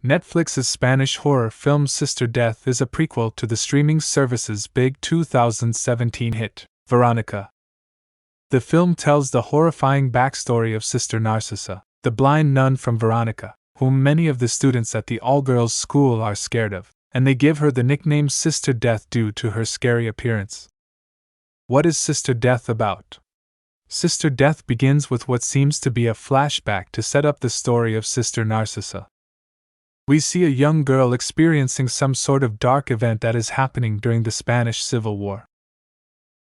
Netflix's Spanish horror film Sister Death is a prequel to the streaming service's big 2017 hit, Veronica. The film tells the horrifying backstory of Sister Narcissa, the blind nun from Veronica, whom many of the students at the all-girls school are scared of, and they give her the nickname Sister Death due to her scary appearance. What is Sister Death about? Sister Death begins with what seems to be a flashback to set up the story of Sister Narcissa. We see a young girl experiencing some sort of dark event that is happening during the Spanish Civil War.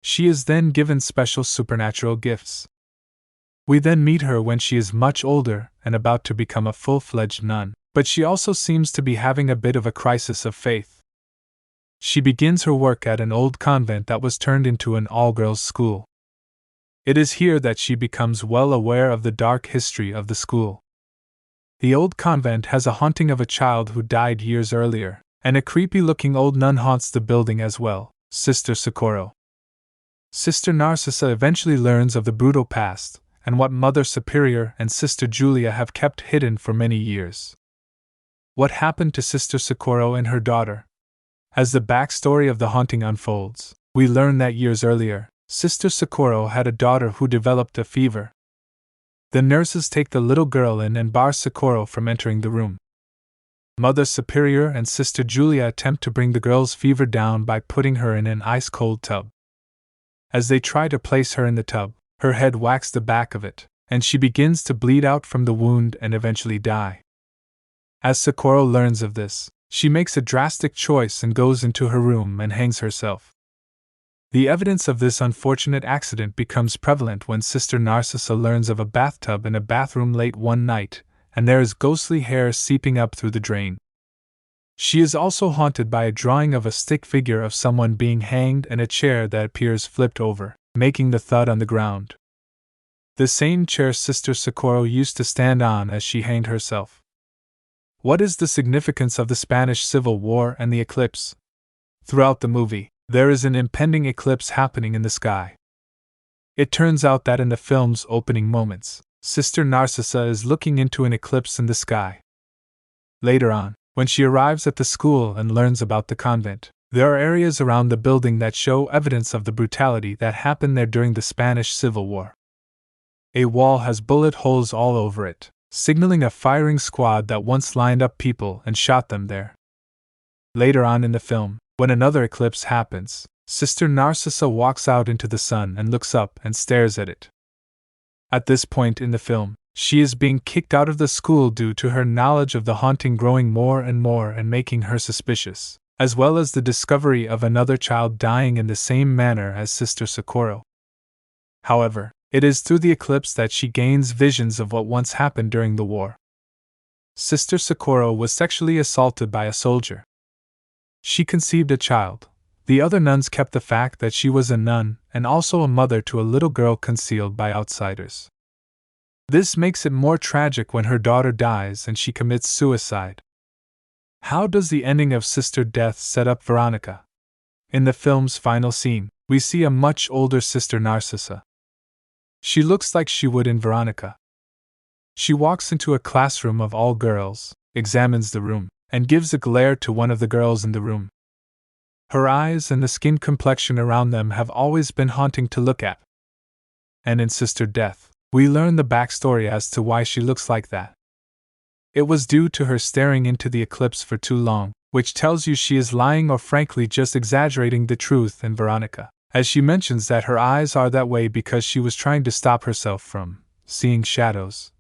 She is then given special supernatural gifts. We then meet her when she is much older and about to become a full-fledged nun, but she also seems to be having a bit of a crisis of faith. She begins her work at an old convent that was turned into an all-girls school. It is here that she becomes well aware of the dark history of the school. The old convent has a haunting of a child who died years earlier, and a creepy-looking old nun haunts the building as well, Sister Socorro. Sister Narcissa eventually learns of the brutal past, and what Mother Superior and Sister Julia have kept hidden for many years. What happened to Sister Socorro and her daughter? As the backstory of the haunting unfolds, we learn that years earlier, Sister Socorro had a daughter who developed a fever. The nurses take the little girl in and bar Socorro from entering the room. Mother Superior and Sister Julia attempt to bring the girl's fever down by putting her in an ice-cold tub. As they try to place her in the tub, her head whacks the back of it, and she begins to bleed out from the wound and eventually die. As Socorro learns of this, she makes a drastic choice and goes into her room and hangs herself. The evidence of this unfortunate accident becomes prevalent when Sister Narcissa learns of a bathtub in a bathroom late one night, and there is ghostly hair seeping up through the drain. She is also haunted by a drawing of a stick figure of someone being hanged and a chair that appears flipped over, making the thud on the ground. The same chair Sister Socorro used to stand on as she hanged herself. What is the significance of the Spanish Civil War and the eclipse? Throughout the movie, there is an impending eclipse happening in the sky. It turns out that in the film's opening moments, Sister Narcissa is looking into an eclipse in the sky. Later on, when she arrives at the school and learns about the convent, there are areas around the building that show evidence of the brutality that happened there during the Spanish Civil War. A wall has bullet holes all over it, signaling a firing squad that once lined up people and shot them there. Later on in the film, when another eclipse happens, Sister Narcissa walks out into the sun and looks up and stares at it. At this point in the film, she is being kicked out of the school due to her knowledge of the haunting growing more and making her suspicious, as well as the discovery of another child dying in the same manner as Sister Socorro. However, it is through the eclipse that she gains visions of what once happened during the war. Sister Socorro was sexually assaulted by a soldier. She conceived a child. The other nuns kept the fact that she was a nun and also a mother to a little girl concealed by outsiders. This makes it more tragic when her daughter dies and she commits suicide. How does the ending of Sister Death set up Veronica? In the film's final scene, we see a much older Sister Narcissa. She looks like she would in Veronica. She walks into a classroom of all girls, examines the room, and gives a glare to one of the girls in the room. Her eyes and the skin complexion around them have always been haunting to look at. And in Sister Death, we learn the backstory as to why she looks like that. It was due to her staring into the eclipse for too long, which tells you she is lying or frankly just exaggerating the truth in Veronica, as she mentions that her eyes are that way because she was trying to stop herself from seeing shadows.